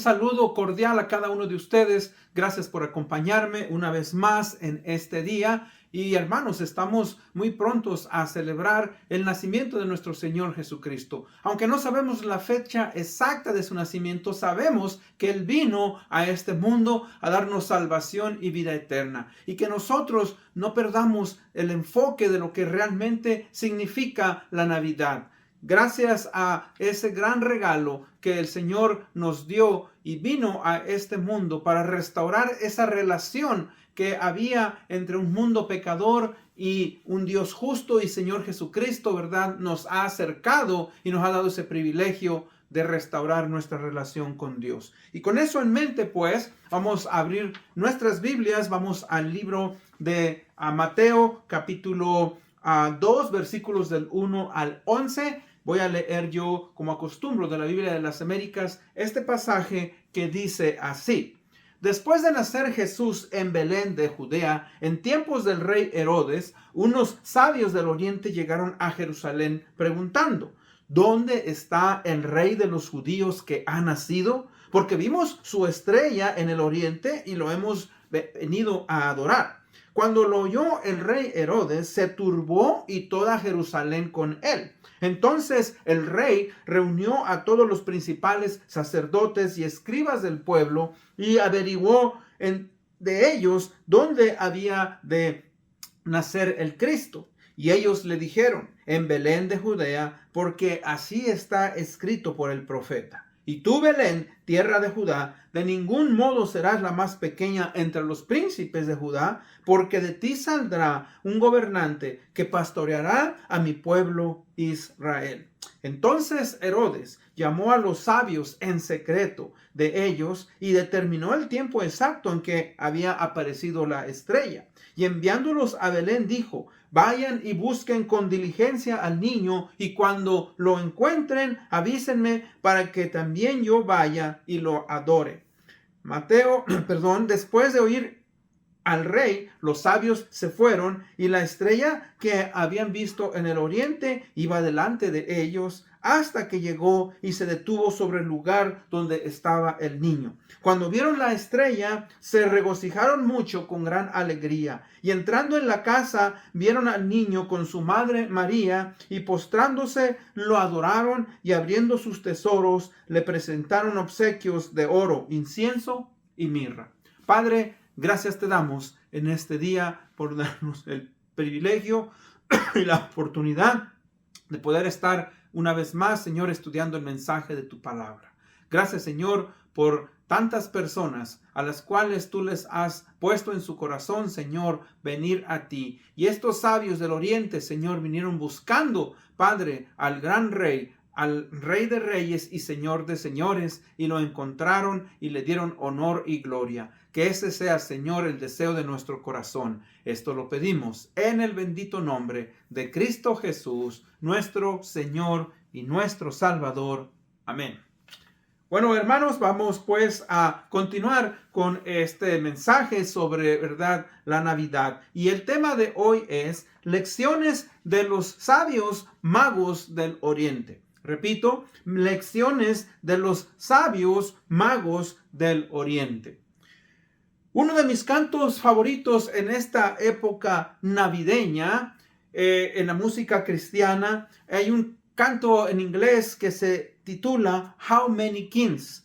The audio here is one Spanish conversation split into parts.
saludo cordial a cada uno de ustedes. Gracias por acompañarme una vez más en este día. Y hermanos, estamos muy prontos a celebrar el nacimiento de nuestro Señor Jesucristo. Aunque no sabemos la fecha exacta de su nacimiento, sabemos que Él vino a este mundo a darnos salvación y vida eterna. Y que nosotros no perdamos el enfoque de lo que realmente significa la Navidad. Gracias a ese gran regalo que el Señor nos dio y vino a este mundo para restaurar esa relación que había entre un mundo pecador y un Dios justo y Señor Jesucristo, ¿verdad? Nos ha acercado y nos ha dado ese privilegio de restaurar nuestra relación con Dios. Y con eso en mente, pues, vamos a abrir nuestras Biblias. Vamos al libro de Mateo, capítulo 2, versículos del 1 al 11. Voy a leer yo, como acostumbro, de la Biblia de las Américas, este pasaje que dice así. Después de nacer Jesús en Belén de Judea, en tiempos del rey Herodes, unos sabios del oriente llegaron a Jerusalén preguntando, ¿dónde está el rey de los judíos que ha nacido? Porque vimos su estrella en el oriente y lo hemos venido a adorar. Cuando lo oyó el rey Herodes, se turbó y toda Jerusalén con él. Entonces el rey reunió a todos los principales sacerdotes y escribas del pueblo y averiguó de ellos dónde había de nacer el Cristo. Y ellos le dijeron, en Belén de Judea, porque así está escrito por el profeta. Y tú, Belén, tierra de Judá, de ningún modo serás la más pequeña entre los príncipes de Judá, porque de ti saldrá un gobernante que pastoreará a mi pueblo Israel. Entonces Herodes llamó a los sabios en secreto de ellos y determinó el tiempo exacto en que había aparecido la estrella. Y enviándolos a Belén dijo, vayan y busquen con diligencia al niño y cuando lo encuentren avísenme para que también yo vaya y lo adore. Después de oír al rey, los sabios se fueron y la estrella que habían visto en el oriente iba delante de ellos hasta que llegó y se detuvo sobre el lugar donde estaba el niño. Cuando vieron la estrella, se regocijaron mucho con gran alegría. Y entrando en la casa, vieron al niño con su madre María y postrándose lo adoraron y abriendo sus tesoros le presentaron obsequios de oro, incienso y mirra. Padre, gracias te damos en este día por darnos el privilegio y la oportunidad de poder estar una vez más, Señor, estudiando el mensaje de tu palabra. Gracias, Señor, por tantas personas a las cuales tú les has puesto en su corazón, Señor, venir a ti. Y estos sabios del oriente, Señor, vinieron buscando, Padre, al gran rey, al Rey de Reyes y Señor de Señores, y lo encontraron y le dieron honor y gloria. Que ese sea, Señor, el deseo de nuestro corazón. Esto lo pedimos en el bendito nombre de Cristo Jesús, nuestro Señor y nuestro Salvador. Amén. Bueno, hermanos, vamos pues a continuar con este mensaje sobre, ¿verdad?, la Navidad. Y el tema de hoy es lecciones de los sabios magos del Oriente. Repito, lecciones de los sabios magos del Oriente. Uno de mis cantos favoritos en esta época navideña, en la música cristiana, hay un canto en inglés que se titula How Many Kings.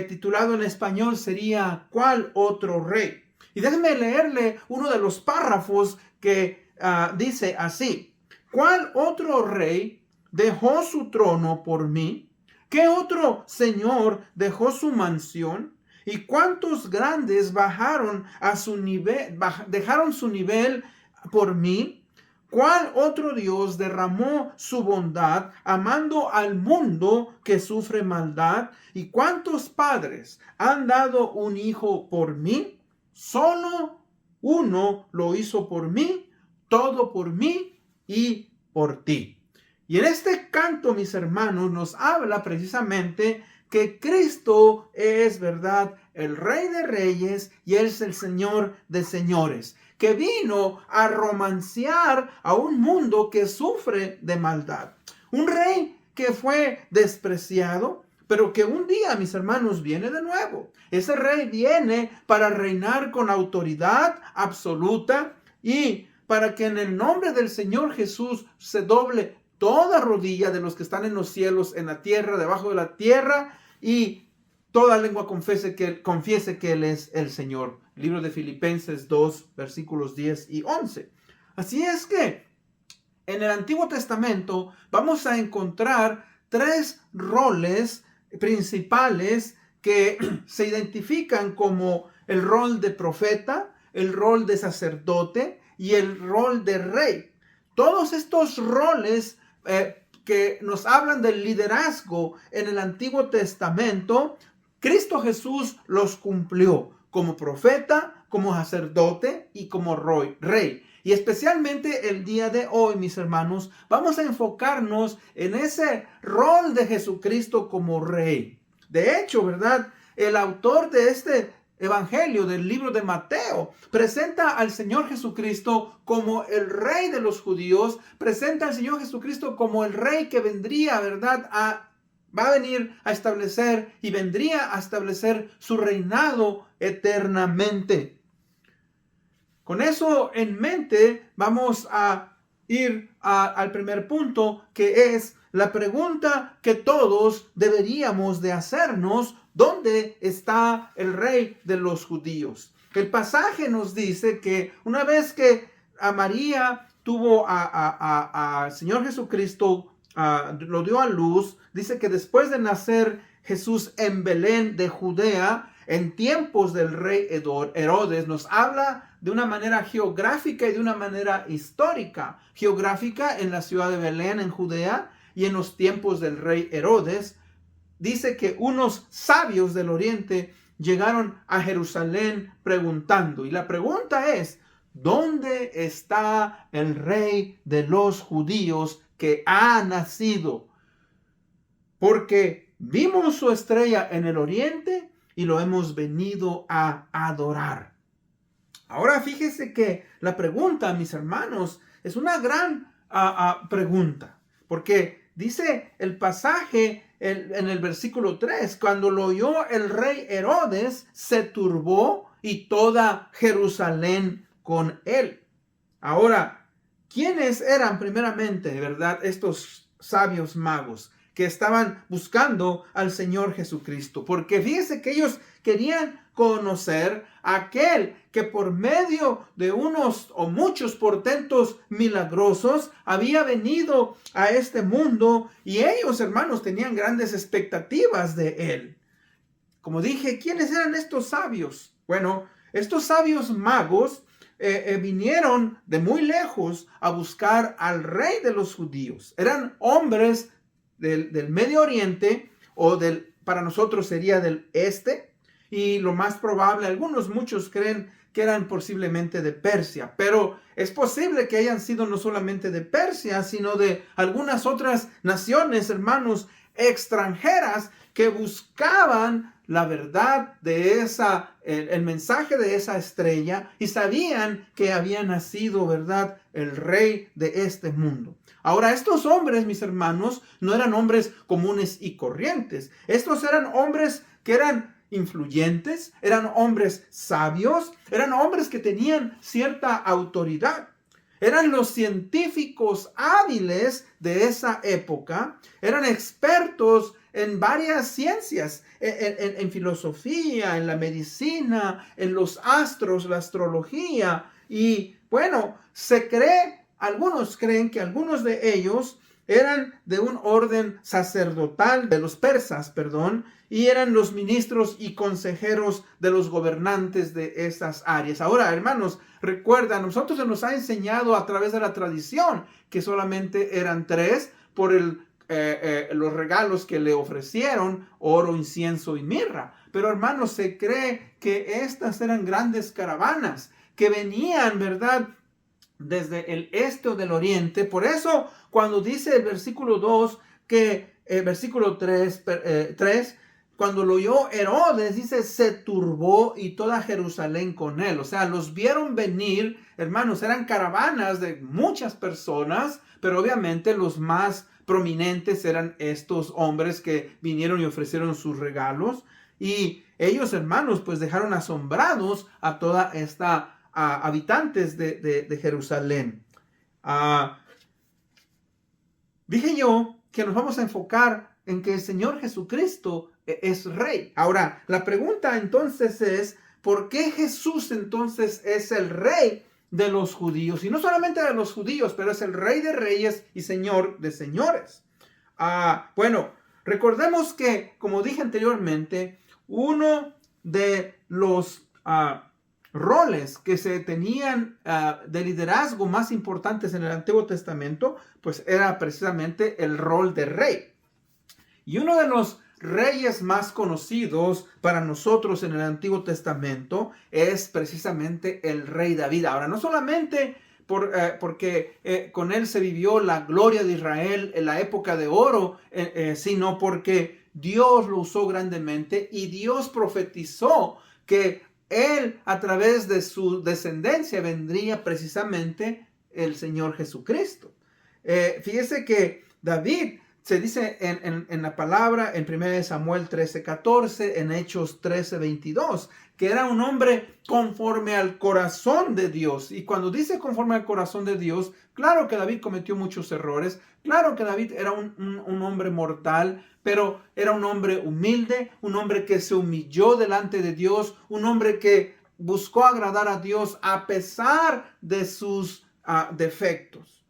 Titulado en español sería ¿Cuál otro rey? Y déjenme leerle uno de los párrafos que dice así. ¿Cuál otro rey dejó su trono por mí? ¿Qué otro señor dejó su mansión? ¿Y cuántos grandes bajaron a su nivel, dejaron su nivel por mí? ¿Cuál otro Dios derramó su bondad amando al mundo que sufre maldad? ¿Y cuántos padres han dado un hijo por mí? Solo uno lo hizo por mí, todo por mí y por ti. Y en este canto, mis hermanos, nos habla precisamente que Cristo es, ¿verdad?, el Rey de Reyes y Él es el Señor de Señores, que vino a romancear a un mundo que sufre de maldad. Un rey que fue despreciado, pero que un día, mis hermanos, viene de nuevo. Ese rey viene para reinar con autoridad absoluta y para que en el nombre del Señor Jesús se doble toda rodilla de los que están en los cielos, en la tierra, debajo de la tierra, y toda lengua confiese que Él es el Señor. Libro de Filipenses 2, versículos 10 y 11. Así es que en el Antiguo Testamento vamos a encontrar tres roles principales que se identifican como el rol de profeta, el rol de sacerdote y el rol de rey. Todos estos roles que nos hablan del liderazgo en el Antiguo Testamento, Cristo Jesús los cumplió como profeta, como sacerdote y como rey. Y especialmente el día de hoy, mis hermanos, vamos a enfocarnos en ese rol de Jesucristo como rey. De hecho, ¿verdad? El autor de este evangelio del libro de Mateo presenta al Señor Jesucristo como el rey de los judíos, presenta al Señor Jesucristo como el rey que vendría, ¿verdad? Va a venir a establecer y vendría a establecer su reinado eternamente. Con eso en mente, vamos a ir al primer punto, que es la pregunta que todos deberíamos de hacernos: ¿dónde está el rey de los judíos? El pasaje nos dice que una vez que a María tuvo al Señor Jesucristo, lo dio a luz, dice que después de nacer Jesús en Belén de Judea, en tiempos del rey Herodes, nos habla de una manera geográfica y de una manera histórica. Geográfica en la ciudad de Belén, en Judea, y en los tiempos del rey Herodes. Dice que unos sabios del oriente llegaron a Jerusalén preguntando. Y la pregunta es: ¿dónde está el rey de los judíos que ha nacido? Porque vimos su estrella en el oriente y lo hemos venido a adorar. Ahora fíjese que la pregunta, mis hermanos, es una gran pregunta. Porque dice el pasaje en el versículo 3, cuando lo oyó el rey Herodes, se turbó y toda Jerusalén con él. Ahora, ¿quiénes eran primeramente, verdad, estos sabios magos que estaban buscando al Señor Jesucristo? Porque fíjese que ellos querían conocer a aquel que por medio de unos o muchos portentos milagrosos había venido a este mundo, y ellos, hermanos, tenían grandes expectativas de él. Como dije, ¿quiénes eran estos sabios? Bueno, estos sabios magos vinieron de muy lejos a buscar al rey de los judíos. Eran hombres del Medio Oriente, o para nosotros sería del este, y lo más probable, muchos creen que eran posiblemente de Persia, pero es posible que hayan sido no solamente de Persia, sino de algunas otras naciones, hermanos, extranjeras, que buscaban la verdad de el mensaje de esa estrella, y sabían que había nacido, ¿verdad?, el rey de este mundo. Ahora, estos hombres, mis hermanos, no eran hombres comunes y corrientes. Estos eran hombres que eran influyentes, eran hombres sabios, eran hombres que tenían cierta autoridad. Eran los científicos hábiles de esa época, eran expertos en varias ciencias, en filosofía, en la medicina, en los astros, la astrología. Y bueno, algunos creen que algunos de ellos eran de un orden sacerdotal de los persas, y eran los ministros y consejeros de los gobernantes de esas áreas. Ahora, hermanos, recuerda, a nosotros se nos ha enseñado a través de la tradición que solamente eran tres por los regalos que le ofrecieron: oro, incienso y mirra. Pero, hermanos, se cree que estas eran grandes caravanas que venían, ¿verdad?, desde el este o del oriente. Por eso, cuando dice el versículo 2, versículo 3, cuando lo oyó Herodes, dice, se turbó y toda Jerusalén con él. O sea, los vieron venir, hermanos, eran caravanas de muchas personas, pero obviamente los más prominentes eran estos hombres que vinieron y ofrecieron sus regalos. Y ellos, hermanos, pues dejaron asombrados a toda esta habitantes de Jerusalén. Dije yo que nos vamos a enfocar en que el Señor Jesucristo es rey. Ahora, la pregunta entonces es, ¿por qué Jesús entonces es el rey de los judíos? Y no solamente de los judíos, pero es el rey de reyes y señor de señores. Bueno, recordemos que, como dije anteriormente, uno de los roles que se tenían de liderazgo más importantes en el Antiguo Testamento, pues era precisamente el rol de rey. Y uno de los reyes más conocidos para nosotros en el Antiguo Testamento es precisamente el rey David. Ahora, no solamente porque con él se vivió la gloria de Israel en la época de oro, sino porque Dios lo usó grandemente y Dios profetizó que él, a través de su descendencia, vendría precisamente el Señor Jesucristo. Fíjese que David se dice en la palabra, en 1 Samuel 13:14, en Hechos 13:22, que era un hombre conforme al corazón de Dios. Y cuando dice conforme al corazón de Dios, claro que David cometió muchos errores, claro que David era un hombre mortal, pero era un hombre humilde, un hombre que se humilló delante de Dios, un hombre que buscó agradar a Dios a pesar de sus defectos.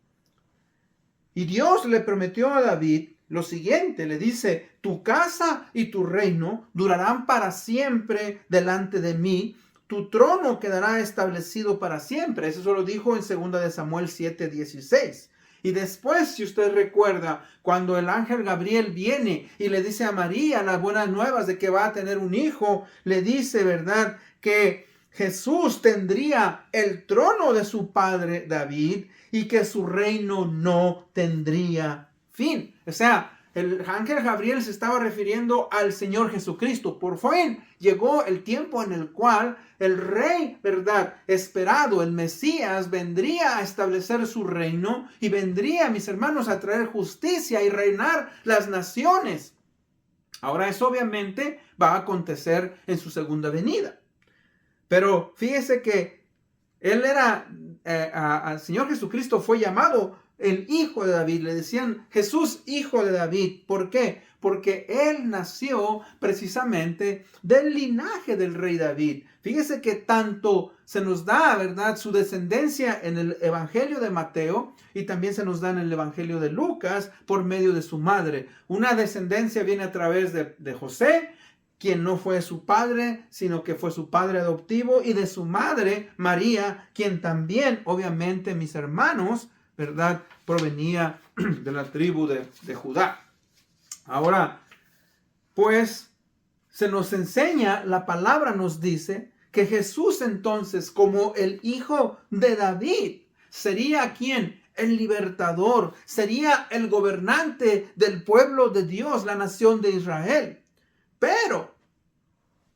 Y Dios le prometió a David lo siguiente, le dice, tu casa y tu reino durarán para siempre delante de mí, tu trono quedará establecido para siempre. Eso lo dijo en 2 Samuel 7:16. Y después, si usted recuerda, cuando el ángel Gabriel viene y le dice a María las buenas nuevas de que va a tener un hijo, le dice, ¿verdad?, que Jesús tendría el trono de su padre David y que su reino no tendría fin. O sea, el ángel Gabriel se estaba refiriendo al Señor Jesucristo. Por fin llegó el tiempo en el cual el rey, ¿verdad?, esperado, el Mesías, vendría a establecer su reino y vendría, mis hermanos, a traer justicia y reinar las naciones. Ahora, eso obviamente va a acontecer en su segunda venida. Pero fíjese que él era, al Señor Jesucristo fue llamado el hijo de David. Le decían Jesús, hijo de David. ¿Por qué? Porque él nació precisamente del linaje del rey David. Fíjese que tanto se nos da, ¿verdad?, su descendencia en el Evangelio de Mateo y también se nos da en el Evangelio de Lucas por medio de su madre. Una descendencia viene a través de José, quien no fue su padre, sino que fue su padre adoptivo, y de su madre, María, quien también, obviamente, mis hermanos, ¿verdad?, provenía de la tribu de Judá. Ahora, pues, se nos enseña, la palabra nos dice, que Jesús entonces, como el hijo de David, sería quien, el libertador, sería el gobernante del pueblo de Dios, la nación de Israel. Pero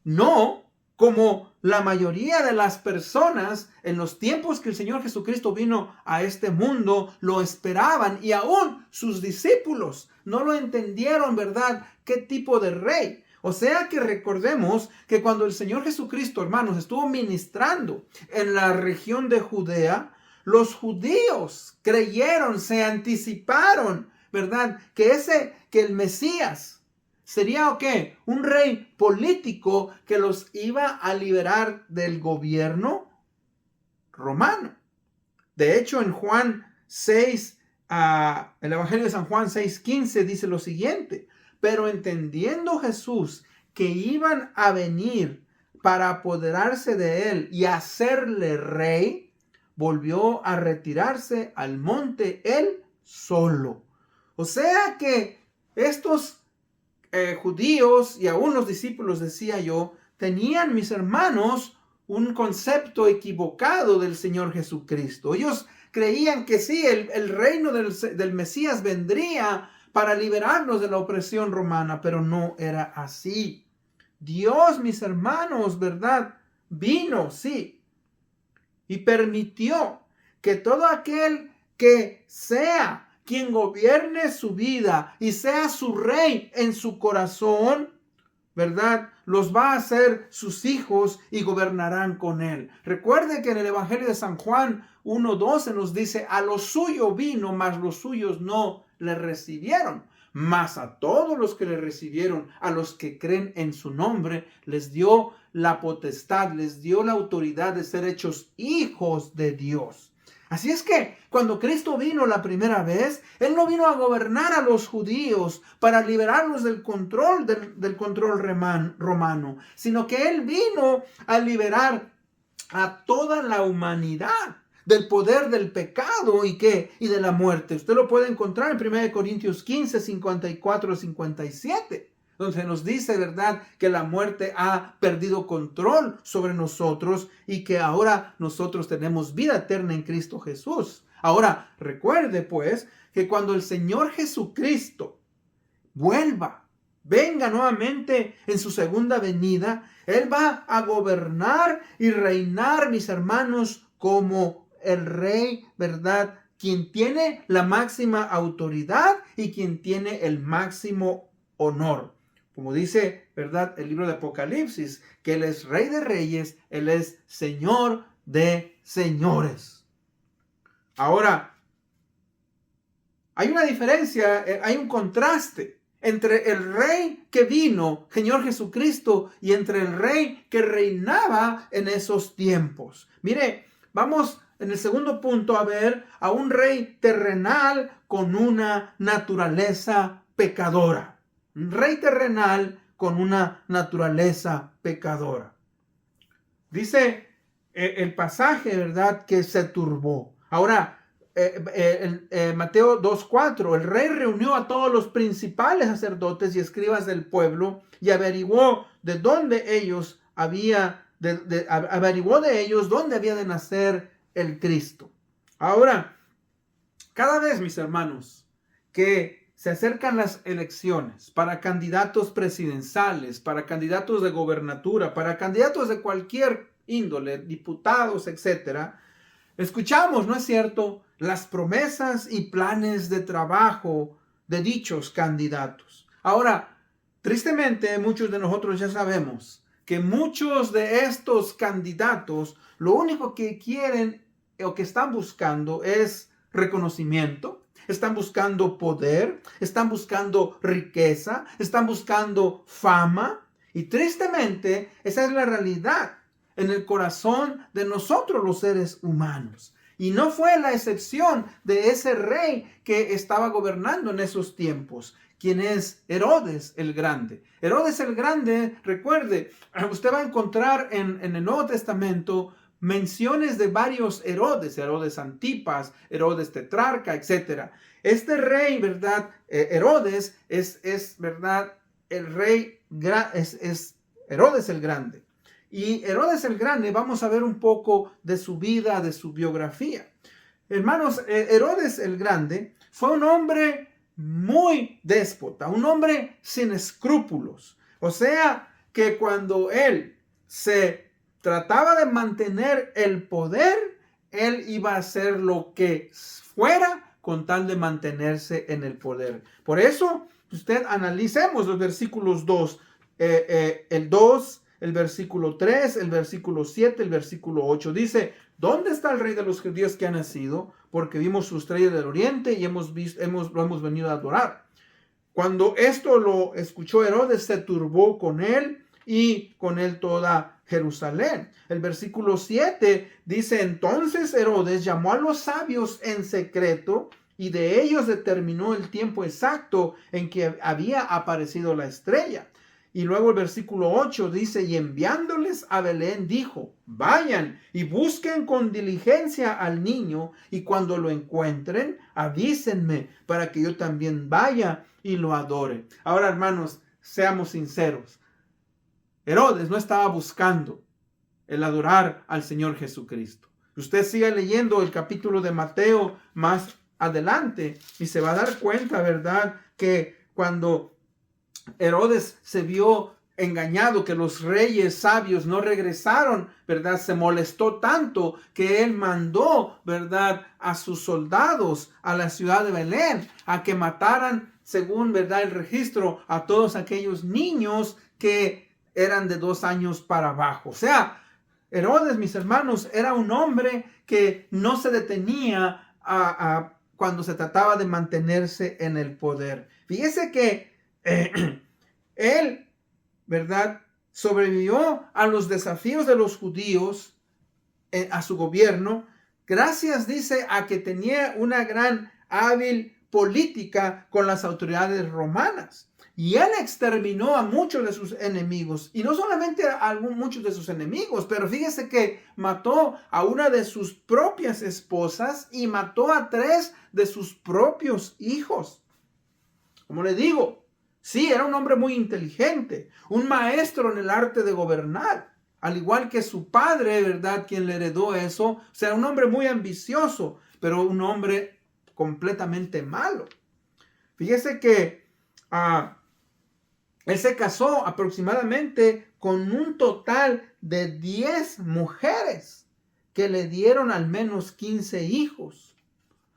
no como la mayoría de las personas en los tiempos que el Señor Jesucristo vino a este mundo lo esperaban, y aún sus discípulos no lo entendieron, ¿verdad?, qué tipo de rey. O sea que recordemos que cuando el Señor Jesucristo, hermanos, estuvo ministrando en la región de Judea, los judíos creyeron, se anticiparon, ¿verdad?, que el Mesías sería, ¿o qué?, un rey político que los iba a liberar del gobierno romano. De hecho, en Juan 6, el Evangelio de San Juan 6:15 dice lo siguiente: pero entendiendo Jesús que iban a venir para apoderarse de él y hacerle rey, volvió a retirarse al monte él solo. O sea que estos judíos y aún los discípulos, decía yo, tenían, mis hermanos, un concepto equivocado del Señor Jesucristo. Ellos creían que sí, el reino del Mesías vendría para liberarnos de la opresión romana, pero no era así. Dios, mis hermanos, ¿verdad?, vino, sí, y permitió que todo aquel que quien gobierne su vida y sea su rey en su corazón, ¿verdad? Los va a hacer sus hijos y gobernarán con él. Recuerde que en el Evangelio de San Juan 1:12 nos dice, a lo suyo vino, mas los suyos no le recibieron. Mas a todos los que le recibieron, a los que creen en su nombre, les dio la potestad, les dio la autoridad de ser hechos hijos de Dios. Así es que cuando Cristo vino la primera vez, Él no vino a gobernar a los judíos para liberarlos del control romano, sino que Él vino a liberar a toda la humanidad del poder del pecado y de la muerte. Usted lo puede encontrar en 1 Corintios 15, 54 57. Donde nos dice, ¿verdad?, que la muerte ha perdido control sobre nosotros y que ahora nosotros tenemos vida eterna en Cristo Jesús. Ahora, recuerde pues que cuando el Señor Jesucristo venga nuevamente en su segunda venida, Él va a gobernar y reinar, mis hermanos, como el Rey, ¿verdad?, quien tiene la máxima autoridad y quien tiene el máximo honor. Como dice, ¿verdad?, el libro de Apocalipsis, que Él es Rey de Reyes, Él es Señor de Señores. Ahora, hay una diferencia, hay un contraste entre el Rey que vino, Señor Jesucristo, y entre el Rey que reinaba en esos tiempos. Mire, vamos en el segundo punto a ver a un rey terrenal con una naturaleza pecadora. Un rey terrenal con una naturaleza pecadora. Dice el pasaje, ¿verdad?, que se turbó. Ahora, Mateo 2:4, el rey reunió a todos los principales sacerdotes y escribas del pueblo y averiguó de dónde ellos averiguó de ellos dónde había de nacer el Cristo. Ahora, cada vez, mis hermanos, que se acercan las elecciones para candidatos presidenciales, para candidatos de gobernatura, para candidatos de cualquier índole, diputados, etcétera, escuchamos, ¿no es cierto?, las promesas y planes de trabajo de dichos candidatos. Ahora, tristemente, muchos de nosotros ya sabemos que muchos de estos candidatos lo único que quieren o que están buscando es reconocimiento, están buscando poder, están buscando riqueza, están buscando fama. Y tristemente, esa es la realidad en el corazón de nosotros los seres humanos. Y no fue la excepción de ese rey que estaba gobernando en esos tiempos, quien es Herodes el Grande. Herodes el Grande, recuerde, usted va a encontrar en el Nuevo Testamento menciones de varios Herodes, Herodes Antipas, Herodes Tetrarca, etc. Este rey, ¿verdad? Herodes es ¿verdad?, el rey, es Herodes el Grande. Y Herodes el Grande, vamos a ver un poco de su vida, de su biografía. Hermanos, Herodes el Grande fue un hombre muy déspota, un hombre sin escrúpulos. O sea, que cuando él se trataba de mantener el poder, él iba a hacer lo que fuera con tal de mantenerse en el poder. Por eso, usted analicemos los versículos 2, el 2, el versículo 3, el versículo 7, el versículo 8. Dice, ¿dónde está el rey de los judíos que ha nacido? Porque vimos su estrella del oriente y lo hemos venido a adorar. Cuando esto lo escuchó Herodes, se turbó con él y con él toda Jerusalén. El versículo 7 dice, entonces Herodes llamó a los sabios en secreto y de ellos determinó el tiempo exacto en que había aparecido la estrella. Y luego el versículo 8 dice, y enviándoles a Belén dijo, vayan y busquen con diligencia al niño y cuando lo encuentren, avísenme para que yo también vaya y lo adore. Ahora, hermanos, seamos sinceros. Herodes no estaba buscando el adorar al Señor Jesucristo. Usted siga leyendo el capítulo de Mateo más adelante y se va a dar cuenta, ¿verdad?, que cuando Herodes se vio engañado, que los reyes sabios no regresaron, ¿verdad? Se molestó tanto que él mandó, ¿verdad?, a sus soldados a la ciudad de Belén a que mataran, según, ¿verdad?, el registro, a todos aquellos niños que eran de 2 años para abajo. O sea, Herodes, mis hermanos, era un hombre que no se detenía cuando se trataba de mantenerse en el poder. Fíjese que él, ¿verdad?, sobrevivió a los desafíos de los judíos, a su gobierno, gracias, dice, a que tenía una gran hábil política con las autoridades romanas. Y él exterminó a muchos de sus enemigos. Y no solamente a muchos de sus enemigos, pero fíjese que mató a una de sus propias esposas y mató a 3 de sus propios hijos. Como le digo, sí, era un hombre muy inteligente, un maestro en el arte de gobernar, al igual que su padre, ¿verdad?, quien le heredó eso. O sea, un hombre muy ambicioso, pero un hombre completamente malo. Fíjese que él se casó aproximadamente con un total de 10 mujeres que le dieron al menos 15 hijos.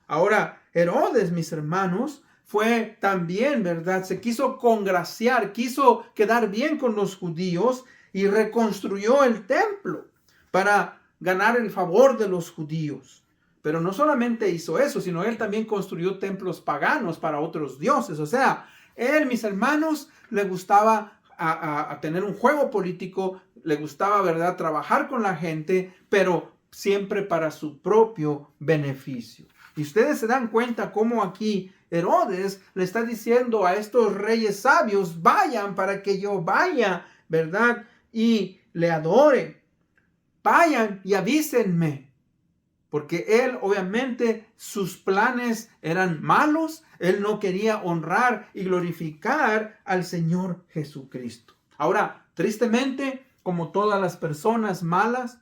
Ahora, Herodes, mis hermanos, fue también, ¿verdad? Se quiso congraciar, quiso quedar bien con los judíos y reconstruyó el templo para ganar el favor de los judíos. Pero no solamente hizo eso, sino él también construyó templos paganos para otros dioses. O sea, él, mis hermanos, le gustaba a tener un juego político, le gustaba, ¿verdad?, trabajar con la gente, pero siempre para su propio beneficio. Y ustedes se dan cuenta cómo aquí Herodes le está diciendo a estos reyes sabios: vayan para que yo vaya, ¿verdad?, y le adore. Vayan y avísenme. Porque él, obviamente, sus planes eran malos. Él no quería honrar y glorificar al Señor Jesucristo. Ahora, tristemente, como todas las personas malas,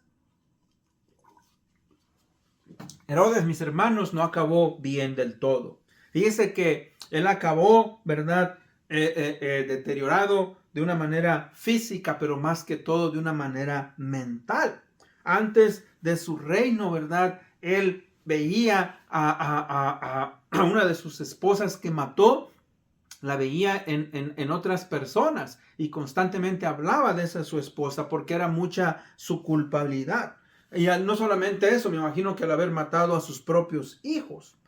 Herodes, mis hermanos, no acabó bien del todo. Fíjese que él acabó, ¿verdad?, deteriorado de una manera física, pero más que todo de una manera mental. Antes de su reino, ¿verdad?, él veía a una de sus esposas que mató, la veía en otras personas y constantemente hablaba de esa su esposa porque era mucha su culpabilidad. Y no solamente eso, me imagino que al haber matado a sus propios hijos.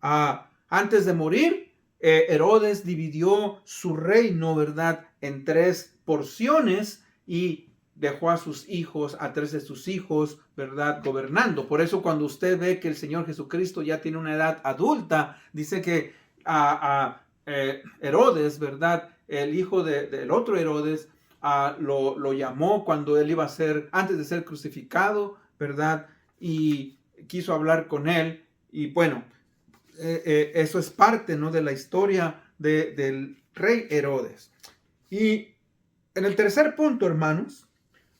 Antes de morir, Herodes dividió su reino, ¿verdad?, en 3 porciones y dejó a sus hijos, a 3 de sus hijos, ¿verdad?, gobernando. Por eso cuando usted ve que el Señor Jesucristo ya tiene una edad adulta, dice que Herodes, ¿verdad?, el hijo del otro Herodes, lo llamó cuando él iba a ser, antes de ser crucificado, ¿verdad?, y quiso hablar con él. Y bueno, eso es parte, ¿no?, de la historia del rey Herodes. Y en el tercer punto, hermanos,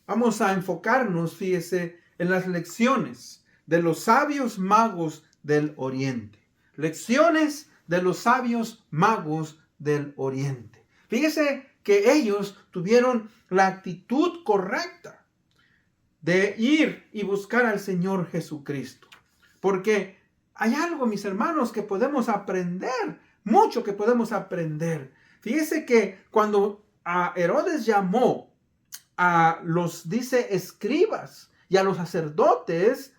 vamos a enfocarnos, fíjese, en las lecciones de los sabios magos del Oriente. Lecciones de los sabios magos del Oriente. Fíjese que ellos tuvieron la actitud correcta de ir y buscar al Señor Jesucristo. Porque hay algo, mis hermanos, que podemos aprender, mucho que podemos aprender. Fíjese que cuando Herodes llamó a los, dice, escribas y a los sacerdotes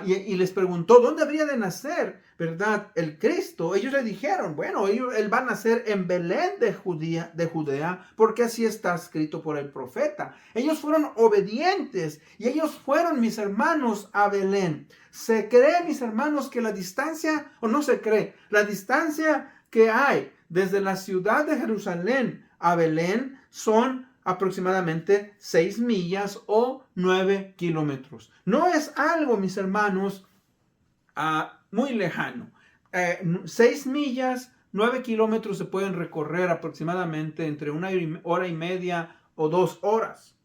y les preguntó dónde habría de nacer, ¿verdad?, el Cristo, ellos le dijeron: bueno, él va a nacer en Belén de Judea, porque así está escrito por el profeta. Ellos fueron obedientes y ellos fueron, mis hermanos, a Belén. Se cree, mis hermanos, que la distancia, o no se cree, la distancia que hay desde la ciudad de Jerusalén a Belén son aproximadamente 6 millas o 9 kilómetros. No es algo, mis hermanos, muy lejano. 6 millas, 9 kilómetros se pueden recorrer aproximadamente entre 1 hora y media o 2 horas.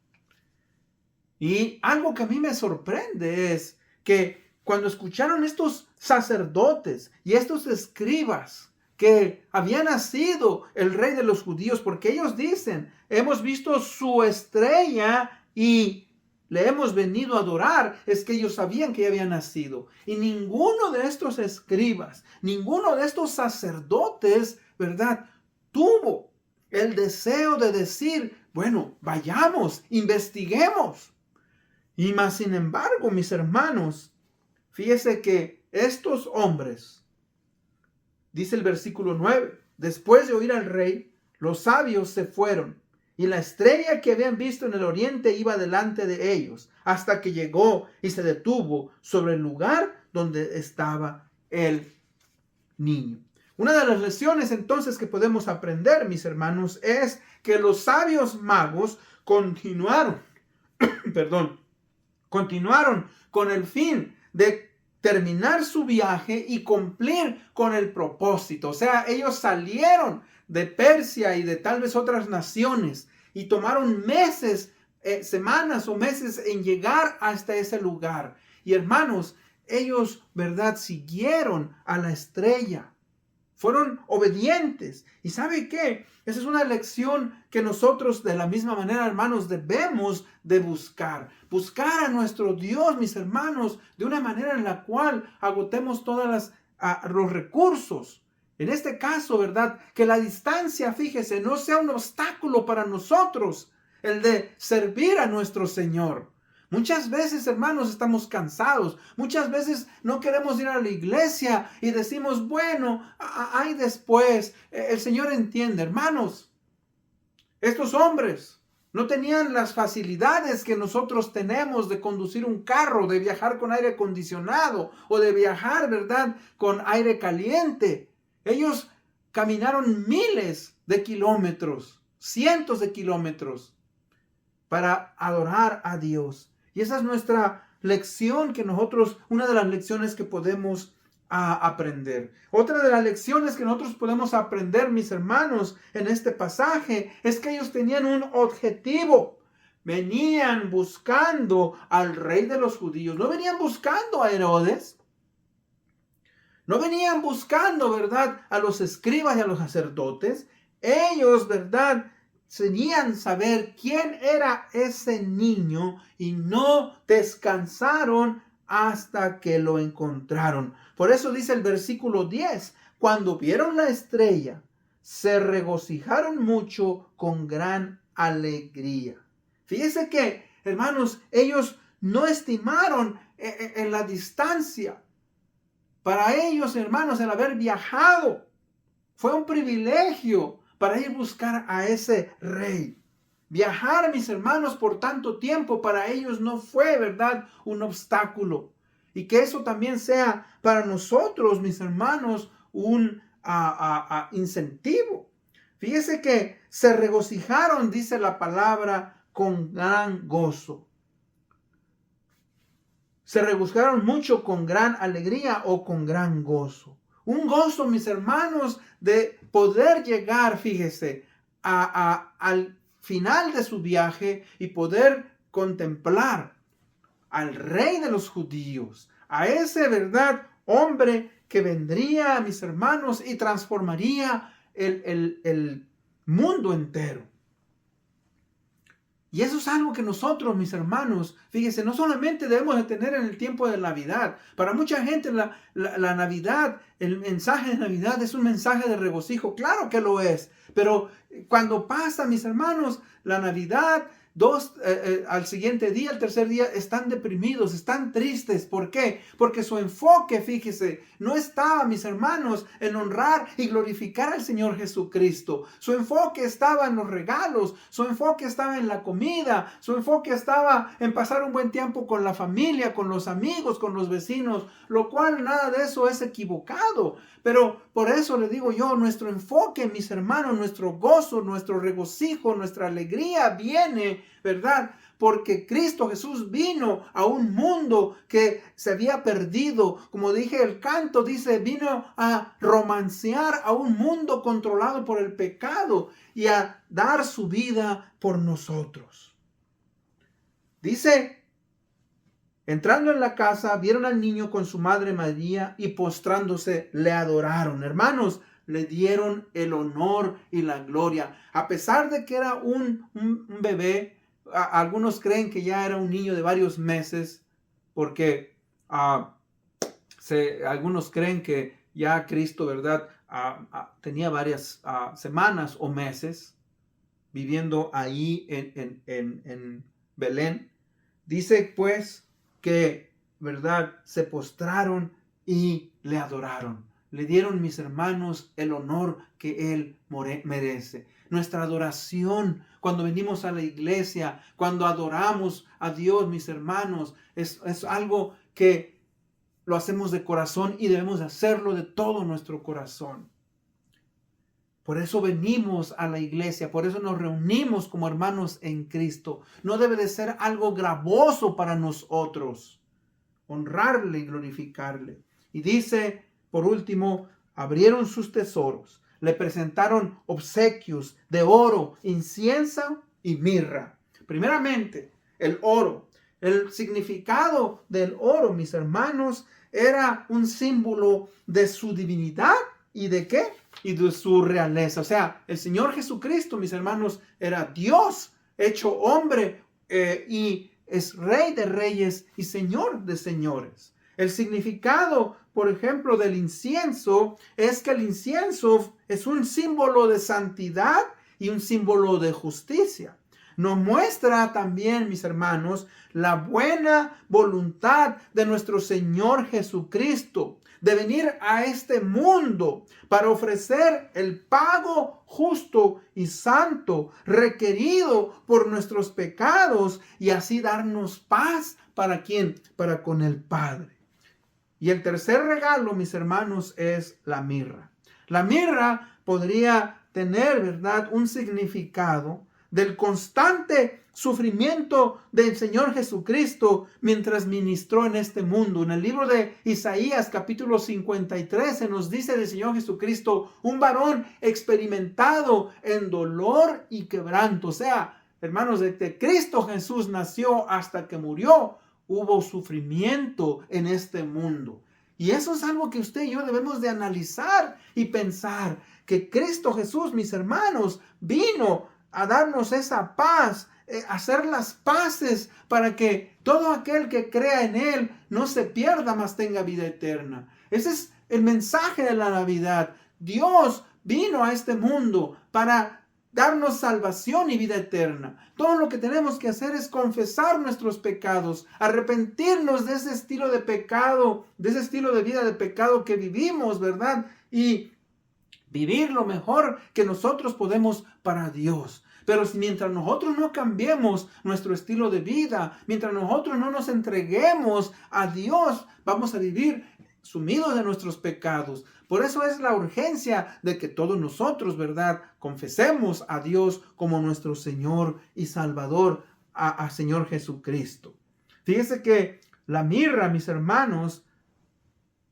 Y algo que a mí me sorprende es que cuando escucharon estos sacerdotes y estos escribas que había nacido el rey de los judíos, porque ellos dicen, hemos visto su estrella y le hemos venido a adorar. Es que ellos sabían que había nacido. Y ninguno de estos escribas, ninguno de estos sacerdotes, ¿verdad?, tuvo el deseo de decir, bueno, vayamos, investiguemos. Y más sin embargo, mis hermanos, fíjese que estos hombres, dice el versículo 9, después de oír al rey, los sabios se fueron, y la estrella que habían visto en el oriente iba delante de ellos, hasta que llegó y se detuvo sobre el lugar donde estaba el niño. Una de las lecciones entonces que podemos aprender, mis hermanos, es que los sabios magos continuaron con el fin de terminar su viaje y cumplir con el propósito. O sea, ellos salieron de Persia y de tal vez otras naciones y tomaron meses, semanas o meses en llegar hasta ese lugar. Y hermanos, ellos, ¿verdad?, siguieron a la estrella. Fueron obedientes. ¿Y sabe qué? Esa es una lección que nosotros de la misma manera, hermanos, debemos de buscar. Buscar a nuestro Dios, mis hermanos, de una manera en la cual agotemos todos los recursos. En este caso, ¿verdad?, que la distancia, fíjese, no sea un obstáculo para nosotros, el de servir a nuestro Señor. Muchas veces, hermanos, estamos cansados. Muchas veces no queremos ir a la iglesia y decimos, bueno, ahí después. El Señor entiende, hermanos. Estos hombres no tenían las facilidades que nosotros tenemos de conducir un carro, de viajar con aire acondicionado o de viajar, ¿verdad?, con aire caliente. Ellos caminaron miles de kilómetros, cientos de kilómetros para adorar a Dios. Y esa es nuestra lección que nosotros, una de las lecciones que podemos aprender. Otra de las lecciones que nosotros podemos aprender, mis hermanos, en este pasaje, es que ellos tenían un objetivo. Venían buscando al rey de los judíos. No venían buscando a Herodes. No venían buscando, ¿verdad?, a los escribas y a los sacerdotes. Ellos, ¿verdad?, querían saber quién era ese niño y no descansaron hasta que lo encontraron. Por eso dice el versículo 10, cuando vieron la estrella, se regocijaron mucho con gran alegría. Fíjese que, hermanos, ellos no estimaron en la distancia. Para ellos, hermanos, el haber viajado fue un privilegio para ir a buscar a ese rey. Viajar, mis hermanos, por tanto tiempo para ellos no fue, ¿verdad?, un obstáculo. Y que eso también sea para nosotros, mis hermanos, un incentivo. Fíjese que se regocijaron, dice la palabra, con gran gozo. Se regocijaron mucho con gran alegría o con gran gozo. Un gozo, mis hermanos, de poder llegar, fíjese, al final de su viaje y poder contemplar al rey de los judíos, a ese, ¿verdad?, hombre que vendría, mis hermanos, y transformaría el mundo entero. Y eso es algo que nosotros, mis hermanos, fíjense, no solamente debemos de tener en el tiempo de Navidad. Para mucha gente la Navidad, el mensaje de Navidad es un mensaje de regocijo. Claro que lo es. Pero cuando pasa, mis hermanos, la Navidad, al siguiente día, al tercer día, están deprimidos, están tristes. ¿Por qué? Porque su enfoque, fíjese, no estaba, mis hermanos, en honrar y glorificar al Señor Jesucristo. Su enfoque estaba en los regalos, su enfoque estaba en la comida, su enfoque estaba en pasar un buen tiempo con la familia, con los amigos, con los vecinos, lo cual nada de eso es equivocado. Pero por eso le digo yo, nuestro enfoque, mis hermanos, nuestro gozo, nuestro regocijo, nuestra alegría viene, ¿verdad?, porque Cristo Jesús vino a un mundo que se había perdido. Como dije, el canto dice, vino a romancear a un mundo controlado por el pecado y a dar su vida por nosotros. Dice, entrando en la casa, vieron al niño con su madre María y postrándose le adoraron. Hermanos, le dieron el honor y la gloria. A pesar de que era un bebé, algunos creen que ya era un niño de varios meses, porque algunos creen que ya Cristo, ¿verdad? Tenía varias semanas o meses viviendo ahí en Belén. Dice pues que, ¿verdad? Se postraron y le adoraron. Le dieron, mis hermanos, el honor que Él merece. Nuestra adoración cuando venimos a la iglesia, cuando adoramos a Dios, mis hermanos, es algo que lo hacemos de corazón y debemos hacerlo de todo nuestro corazón. Por eso venimos a la iglesia, por eso nos reunimos como hermanos en Cristo. No debe de ser algo gravoso para nosotros honrarle y glorificarle. Y dice, por último, abrieron sus tesoros, le presentaron obsequios de oro, incienso y mirra. Primeramente, el oro. El significado del oro, mis hermanos, era un símbolo de su divinidad y de ¿qué? Y de su realeza. O sea, el Señor Jesucristo, mis hermanos, era Dios hecho hombre y es Rey de reyes y Señor de señores. El significado, por ejemplo, del incienso es que el incienso es un símbolo de santidad y un símbolo de justicia. Nos muestra también, mis hermanos, la buena voluntad de nuestro Señor Jesucristo de venir a este mundo para ofrecer el pago justo y santo requerido por nuestros pecados y así darnos paz. ¿Para quién? Para con el Padre. Y el tercer regalo, mis hermanos, es la mirra. La mirra podría tener, ¿verdad?, un significado del constante sufrimiento del Señor Jesucristo mientras ministró en este mundo. En el libro de Isaías capítulo 53 se nos dice del Señor Jesucristo, un varón experimentado en dolor y quebranto. O sea, hermanos, desde Cristo Jesús nació hasta que murió, hubo sufrimiento en este mundo. Y eso es algo que usted y yo debemos de analizar y pensar, que Cristo Jesús, mis hermanos, vino a darnos esa paz, hacer las paces para que todo aquel que crea en Él no se pierda, mas tenga vida eterna. Ese es el mensaje de la Navidad. Dios vino a este mundo para darnos salvación y vida eterna. Todo lo que tenemos que hacer es confesar nuestros pecados, arrepentirnos de ese estilo de pecado, de ese estilo de vida de pecado que vivimos, ¿verdad? Y vivir lo mejor que nosotros podemos para Dios. Pero mientras nosotros no cambiemos nuestro estilo de vida, mientras nosotros no nos entreguemos a Dios, vamos a vivir sumidos en nuestros pecados. Por eso es la urgencia de que todos nosotros, ¿verdad?, confesemos a Dios como nuestro Señor y Salvador, a Señor Jesucristo. Fíjese que la mirra, mis hermanos,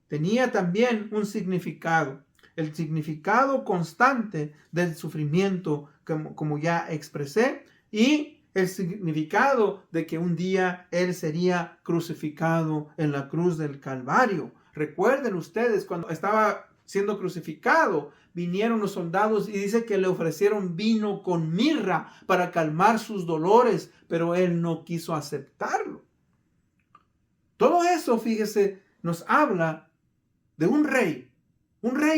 tenía también un significado. El significado constante del sufrimiento, como ya expresé, y el significado de que un día Él sería crucificado en la cruz del Calvario. Recuerden ustedes, cuando estaba siendo crucificado, vinieron los soldados y dice que le ofrecieron vino con mirra para calmar sus dolores, pero Él no quiso aceptarlo. Todo eso, fíjese, nos habla de un rey,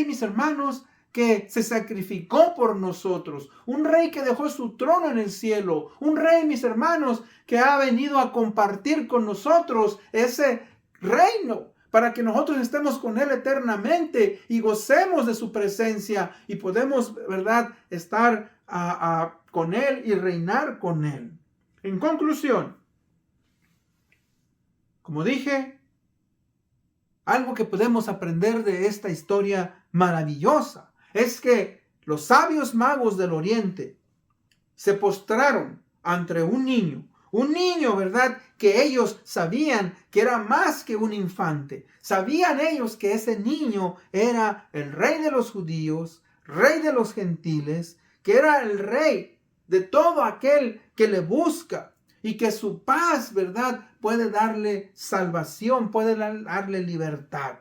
mis hermanos, que se sacrificó por nosotros, un rey que dejó su trono en el cielo, un rey, mis hermanos, que ha venido a compartir con nosotros ese reino para que nosotros estemos con Él eternamente y gocemos de su presencia y podemos, ¿verdad?, estar con Él y reinar con Él. En conclusión, como dije, algo que podemos aprender de esta historia maravillosa es que los sabios magos del Oriente se postraron ante un niño, ¿verdad?, que ellos sabían que era más que un infante. Sabían ellos que ese niño era el rey de los judíos, rey de los gentiles, que era el rey de todo aquel que le busca y que su paz, ¿verdad?, puede darle salvación, puede darle libertad.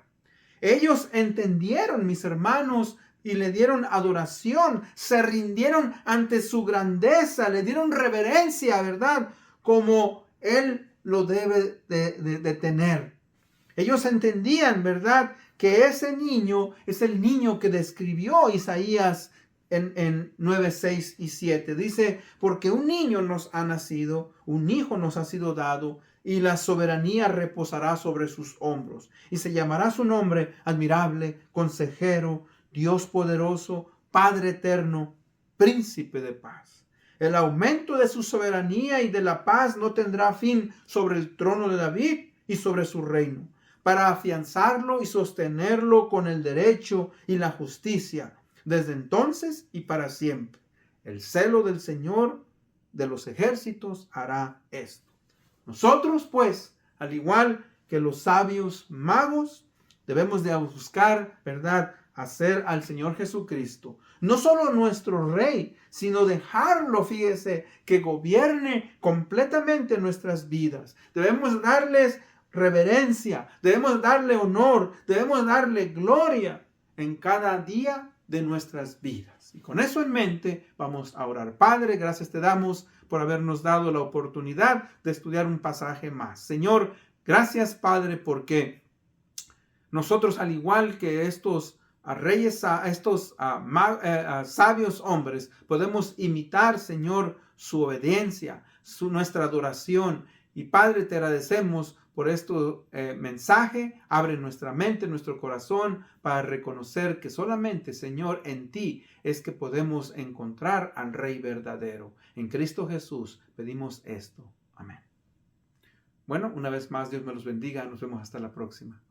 Ellos entendieron, mis hermanos, y le dieron adoración, se rindieron ante su grandeza, le dieron reverencia, ¿verdad? Como Él lo debe de tener. Ellos entendían, ¿verdad?, que ese niño es el niño que describió Isaías en 9, 6 y 7. Dice, porque un niño nos ha nacido, un hijo nos ha sido dado, y la soberanía reposará sobre sus hombros. Y se llamará su nombre admirable, consejero, Dios poderoso, Padre eterno, príncipe de paz. El aumento de su soberanía y de la paz no tendrá fin sobre el trono de David y sobre su reino, para afianzarlo y sostenerlo con el derecho y la justicia, desde entonces y para siempre. El celo del Señor de los ejércitos hará esto. Nosotros, pues, al igual que los sabios magos, debemos de buscar, ¿verdad?, hacer al Señor Jesucristo no solo nuestro Rey, sino dejarlo, fíjese, que gobierne completamente nuestras vidas. Debemos darles reverencia, debemos darle honor, debemos darle gloria en cada día de nuestras vidas. Y con eso en mente vamos a orar. Padre, gracias te damos por habernos dado la oportunidad de estudiar un pasaje más. Señor, gracias, Padre, porque nosotros, al igual que estos reyes, estos sabios hombres, podemos imitar, Señor, su obediencia, nuestra adoración. Y Padre, te agradecemos por este mensaje. Abre nuestra mente, nuestro corazón, para reconocer que solamente, Señor, en ti es que podemos encontrar al Rey verdadero. En Cristo Jesús pedimos esto. Amén. Bueno, una vez más, Dios me los bendiga. Nos vemos hasta la próxima.